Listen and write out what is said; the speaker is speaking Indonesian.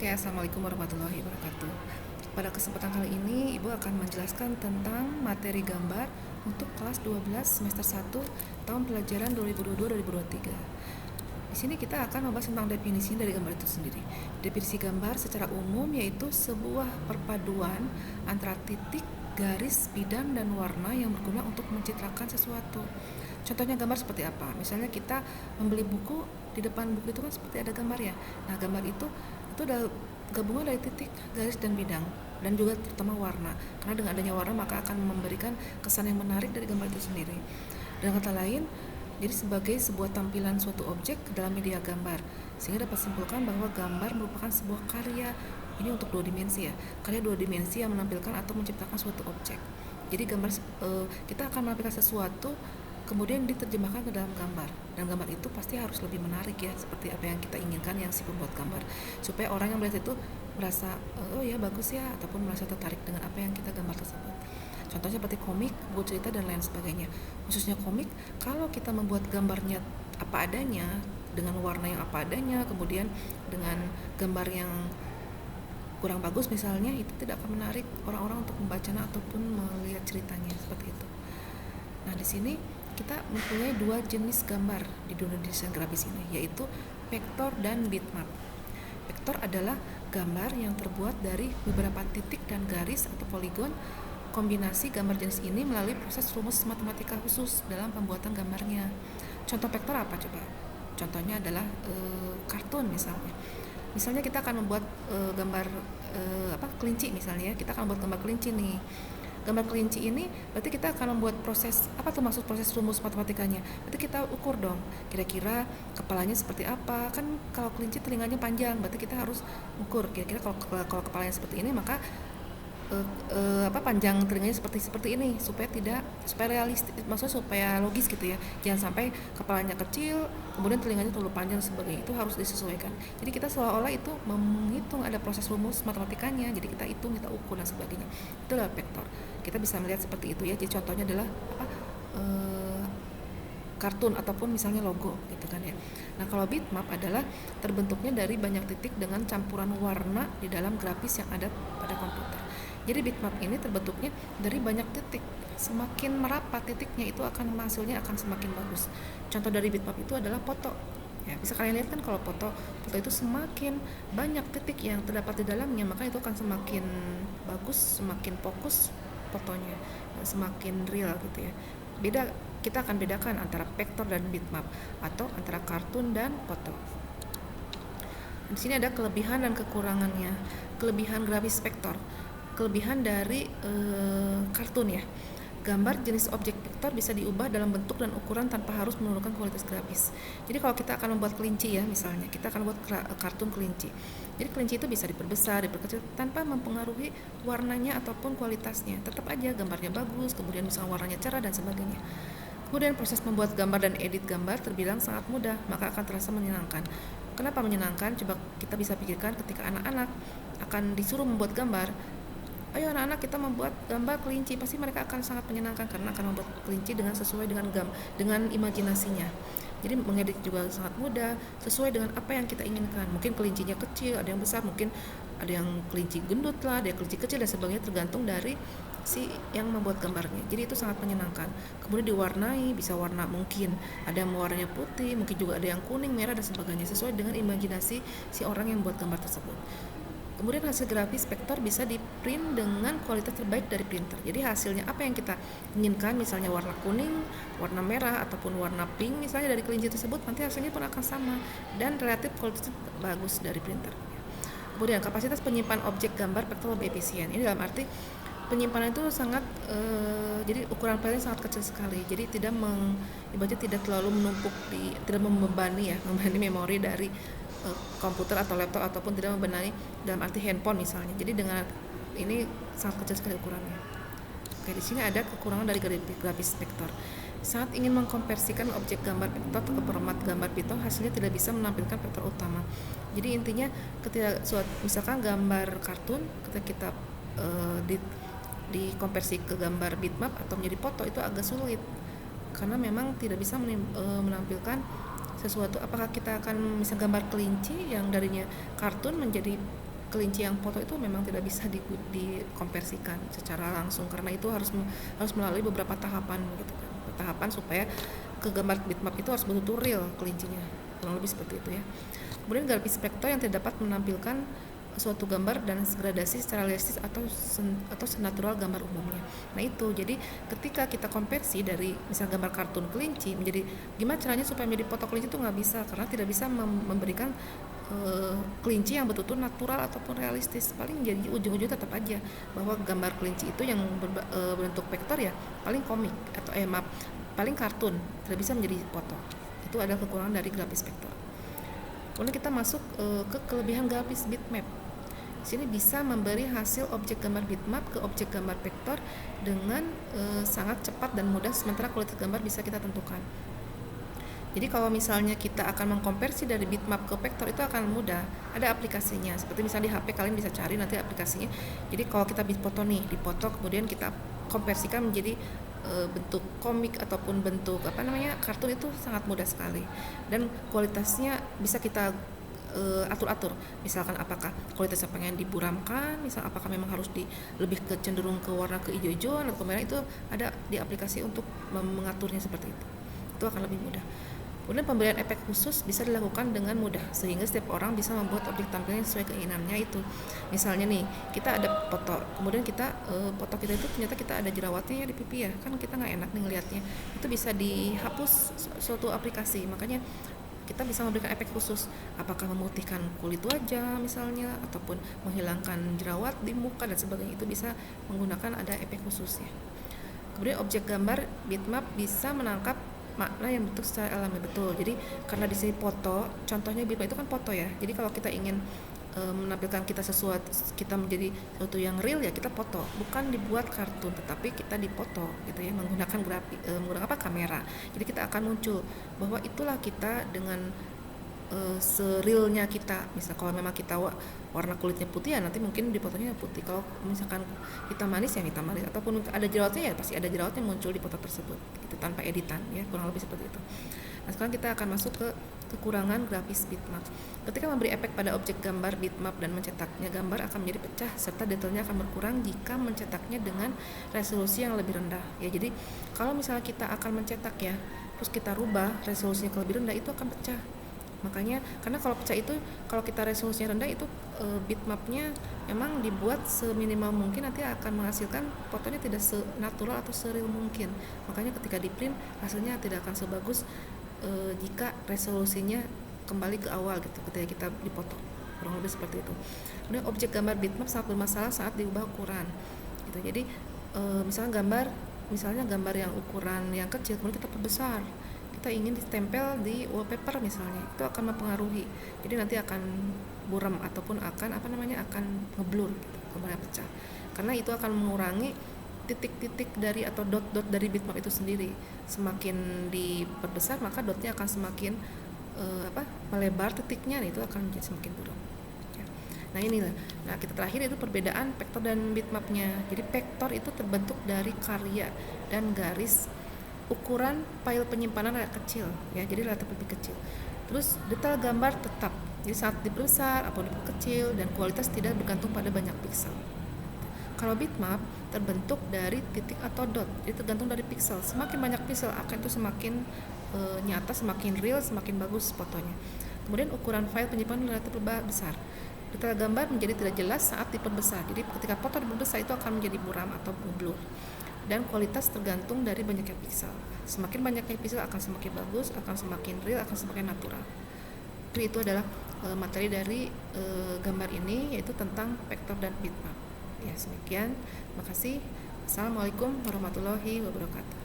Oke, Assalamualaikum warahmatullahi wabarakatuh. Pada kesempatan kali ini, Ibu akan menjelaskan tentang materi gambar untuk kelas 12 semester 1 tahun pelajaran 2022-2023. Di sini kita akan membahas tentang definisi dari gambar itu sendiri. Definisi gambar secara umum yaitu sebuah perpaduan antara titik, garis, bidang, dan warna yang berguna untuk mencitrakan sesuatu. Contohnya gambar seperti apa? Misalnya kita membeli buku, di depan buku itu kan seperti ada gambar ya. Nah, gambar itu adalah gabungan dari titik, garis, dan bidang, dan juga terutama warna. Karena dengan adanya warna maka akan memberikan kesan yang menarik dari gambar itu sendiri. Dengan kata lain, jadi sebagai sebuah tampilan suatu objek dalam media gambar, sehingga dapat simpulkan bahwa gambar merupakan sebuah karya. Ini untuk dua dimensi ya, karya dua dimensi yang menampilkan atau menciptakan suatu objek. Jadi gambar kita akan menampilkan sesuatu kemudian diterjemahkan ke dalam gambar, dan gambar itu pasti harus lebih menarik ya, seperti apa yang kita inginkan yang si pembuat gambar, supaya orang yang melihat itu merasa oh ya bagus ya, ataupun merasa tertarik dengan apa yang kita gambar tersebut. Contohnya seperti komik, buku cerita, dan lain sebagainya. Khususnya komik, kalau kita membuat gambarnya apa adanya, dengan warna yang apa adanya, kemudian dengan gambar yang kurang bagus misalnya, itu tidak akan menarik orang-orang untuk membacanya ataupun melihat ceritanya seperti itu. Nah, di sini kita mempunyai dua jenis gambar di dunia desain grafis ini, yaitu vektor dan bitmap. Vektor adalah gambar yang terbuat dari beberapa titik dan garis atau poligon. Kombinasi gambar jenis ini melalui proses rumus matematika khusus dalam pembuatan gambarnya. Contoh vektor apa coba? Contohnya adalah kartun misalnya. Misalnya kita akan membuat gambar kelinci misalnya. Kita akan membuat gambar kelinci nih. Gambar kelinci ini berarti kita akan membuat proses apa tuh maksud proses rumus matematikanya? Berarti kita ukur dong, kira-kira kepalanya seperti apa. Kan kalau kelinci telinganya panjang, berarti kita harus ukur kira-kira kalau kepalanya seperti ini, maka panjang telinganya seperti ini, supaya realistis, maksudnya supaya logis gitu ya. Jangan sampai kepalanya kecil kemudian telinganya terlalu panjang dan sebagainya. Itu harus disesuaikan. Jadi kita seolah-olah itu menghitung, ada proses rumus matematikanya, jadi kita hitung, kita ukur dan sebagainya. Itulah vektor. Kita bisa melihat seperti itu ya. Jadi contohnya adalah kartun ataupun misalnya logo gitu kan ya. Nah, kalau bitmap adalah terbentuknya dari banyak titik dengan campuran warna di dalam grafis yang ada pada komputer. Jadi bitmap ini terbentuknya dari banyak titik. Semakin merapat titiknya itu akan hasilnya akan semakin bagus. Contoh dari bitmap itu adalah foto. Ya, bisa kalian lihat kan kalau foto itu semakin banyak titik yang terdapat di dalamnya, maka itu akan semakin bagus, semakin fokus fotonya, semakin real gitu ya. Kita akan bedakan antara vektor dan bitmap atau antara kartun dan foto. Di sini ada kelebihan dan kekurangannya. Kelebihan grafis vektor. Kelebihan dari kartun ya. Gambar jenis objek vektor bisa diubah dalam bentuk dan ukuran tanpa harus menurunkan kualitas grafis. Jadi kalau kita akan membuat kelinci ya, misalnya kita akan membuat kartun kelinci. Jadi kelinci itu bisa diperbesar, diperkecil tanpa mempengaruhi warnanya ataupun kualitasnya. Tetap aja gambarnya bagus, kemudian misalnya warnanya cerah dan sebagainya. Kemudian proses membuat gambar dan edit gambar terbilang sangat mudah, maka akan terasa menyenangkan. Kenapa menyenangkan? Coba kita bisa pikirkan ketika anak-anak akan disuruh membuat gambar. Ayo anak-anak, kita membuat gambar kelinci, pasti mereka akan sangat menyenangkan karena akan membuat kelinci dengan sesuai dengan imajinasinya. Jadi mengedit juga sangat mudah, sesuai dengan apa yang kita inginkan. Mungkin kelincinya kecil, ada yang besar, mungkin ada yang kelinci gendut lah, ada yang kelinci kecil dan sebagainya, tergantung dari si yang membuat gambarnya. Jadi itu sangat menyenangkan. Kemudian diwarnai, bisa warna mungkin ada yang warnanya putih, mungkin juga ada yang kuning, merah dan sebagainya, sesuai dengan imajinasi si orang yang membuat gambar tersebut. Kemudian hasil grafis vektor bisa di-print dengan kualitas terbaik dari printer. Jadi hasilnya apa yang kita inginkan, misalnya warna kuning, warna merah, ataupun warna pink misalnya dari kelinci tersebut, nanti hasilnya pun akan sama dan relatif kualitasnya bagus dari printer. Kemudian kapasitas penyimpan objek gambar vektor lebih efisien. Ini dalam arti penyimpanan itu sangat jadi ukuran filenya sangat kecil sekali. Jadi ibaratnya tidak terlalu menumpuk tidak membebani memori dari komputer atau laptop, ataupun tidak membebani dalam arti handphone misalnya. Jadi dengan ini sangat kecil sekali ukurannya. Oke, di sini ada kekurangan dari grafis vektor. Saat ingin mengkonversikan objek gambar vektor ke format gambar Python, hasilnya tidak bisa menampilkan vektor utama. Jadi intinya ketika misalkan gambar kartun, ketika kita dikonversi ke gambar bitmap atau menjadi foto, itu agak sulit karena memang tidak bisa menampilkan sesuatu. Apakah kita akan misal gambar kelinci yang darinya kartun menjadi kelinci yang foto itu memang tidak bisa dikonversikan secara langsung, karena itu harus melalui beberapa tahapan gitu kan, tahapan supaya ke gambar bitmap itu harus betul-betul real kelincinya, kurang lebih seperti itu ya. Kemudian grafis vektor yang tidak dapat menampilkan suatu gambar dan gradasi secara realistis atau senatural gambar umumnya. Nah itu, jadi ketika kita konversi dari misal gambar kartun kelinci menjadi, gimana caranya supaya menjadi foto kelinci itu nggak bisa, karena tidak bisa memberikan kelinci yang betul-betul natural ataupun realistis. Paling jadi ujung-ujungnya tetap aja bahwa gambar kelinci itu yang berbentuk vektor ya paling komik atau maaf, paling kartun, tidak bisa menjadi foto. Itu adalah kekurangan dari grafis vektor. Kemudian kita masuk ke kelebihan grafis bitmap. Di sini bisa memberi hasil objek gambar bitmap ke objek gambar vektor dengan sangat cepat dan mudah, sementara kualitas gambar bisa kita tentukan. Jadi kalau misalnya kita akan mengkonversi dari bitmap ke vektor itu akan mudah. Ada aplikasinya. Seperti misalnya di HP kalian bisa cari nanti aplikasinya. Jadi kalau kita foto nih, dipoto kemudian kita konversikan menjadi bentuk komik ataupun bentuk kartun, itu sangat mudah sekali. Dan kualitasnya bisa kita atur-atur. Misalkan apakah kualitasnya pengen diburamkan, misal apakah memang harus lebih cenderung ke warna ke hijau-hijauan atau merah, itu ada di aplikasi untuk mengaturnya seperti itu. Itu akan lebih mudah. Kemudian pemberian efek khusus bisa dilakukan dengan mudah sehingga setiap orang bisa membuat objek tampilnya sesuai keinginannya itu. Misalnya nih, kita ada foto, kemudian kita foto kita itu ternyata kita ada jerawatnya ya di pipi ya, kan kita nggak enak nih ngelihatnya. Itu bisa dihapus suatu aplikasi. Makanya kita bisa memberikan efek khusus, apakah memutihkan kulit wajah misalnya, ataupun menghilangkan jerawat di muka dan sebagainya, itu bisa menggunakan ada efek khususnya. Kemudian objek gambar bitmap bisa menangkap makna yang bentuk secara alami, betul. Jadi karena di sini foto, contohnya bitmap itu kan foto ya. Jadi kalau kita ingin menampilkan kita menjadi sesuatu yang real ya kita foto, bukan dibuat kartun, tetapi kita dipoto gitu ya, menggunakan menggunakan kamera. Jadi kita akan muncul bahwa itulah kita dengan serealnya kita. Misal kalau memang kita warna kulitnya putih ya nanti mungkin di fotonya putih. Kalau misalkan hitam manis ya hitam manis, ataupun ada jerawatnya ya pasti ada jerawatnya muncul di foto tersebut. Itu tanpa editan ya, kurang lebih seperti itu. Nah sekarang kita akan masuk ke kekurangan grafis bitmap. Ketika memberi efek pada objek gambar bitmap dan mencetaknya, gambar akan menjadi pecah serta detailnya akan berkurang jika mencetaknya dengan resolusi yang lebih rendah. Ya jadi kalau misalnya kita akan mencetak ya, terus kita rubah resolusinya ke lebih rendah, itu akan pecah. Makanya karena kalau pecah itu, kalau kita resolusinya rendah itu bitmapnya memang dibuat seminimal mungkin, nanti akan menghasilkan fotonya tidak senatural atau sereal mungkin. Makanya ketika di print hasilnya tidak akan sebagus jika resolusinya kembali ke awal gitu ketika kita dipoto, kurang lebih seperti itu. Kemudian objek gambar bitmap sangat bermasalah saat diubah ukuran gitu. Jadi misalnya gambar yang ukuran yang kecil kemudian kita perbesar, kita ingin ditempel di wallpaper misalnya, itu akan mempengaruhi. Jadi nanti akan buram ataupun akan akan ngeblur gitu, gambarnya pecah. Karena itu akan mengurangi titik-titik dari atau dot-dot dari bitmap itu sendiri. Semakin diperbesar maka dotnya akan semakin melebar titiknya, itu akan menjadi semakin buram. Ya. Nah inilah. Nah kita terakhir itu perbedaan vektor dan bitmapnya. Jadi vektor itu terbentuk dari karya dan garis. Ukuran file penyimpanan agak kecil ya, jadi relatif lebih kecil. Terus detail gambar tetap, jadi saat diperbesar atau diperkecil, dan kualitas tidak bergantung pada banyak pixel. Kalau bitmap terbentuk dari titik atau dot, jadi tergantung dari pixel. Semakin banyak pixel akan itu semakin nyata, semakin real, semakin bagus fotonya. Kemudian ukuran file penyimpanan relatif besar. Detail gambar menjadi tidak jelas saat diperbesar. Jadi ketika foto diperbesar itu akan menjadi buram atau blur. Dan kualitas tergantung dari banyaknya pixel. Semakin banyaknya pixel akan semakin bagus, akan semakin real, akan semakin natural. Jadi itu adalah materi dari gambar ini, yaitu tentang vektor dan bitmap. Ya, demikian. Terima kasih. Assalamualaikum warahmatullahi wabarakatuh.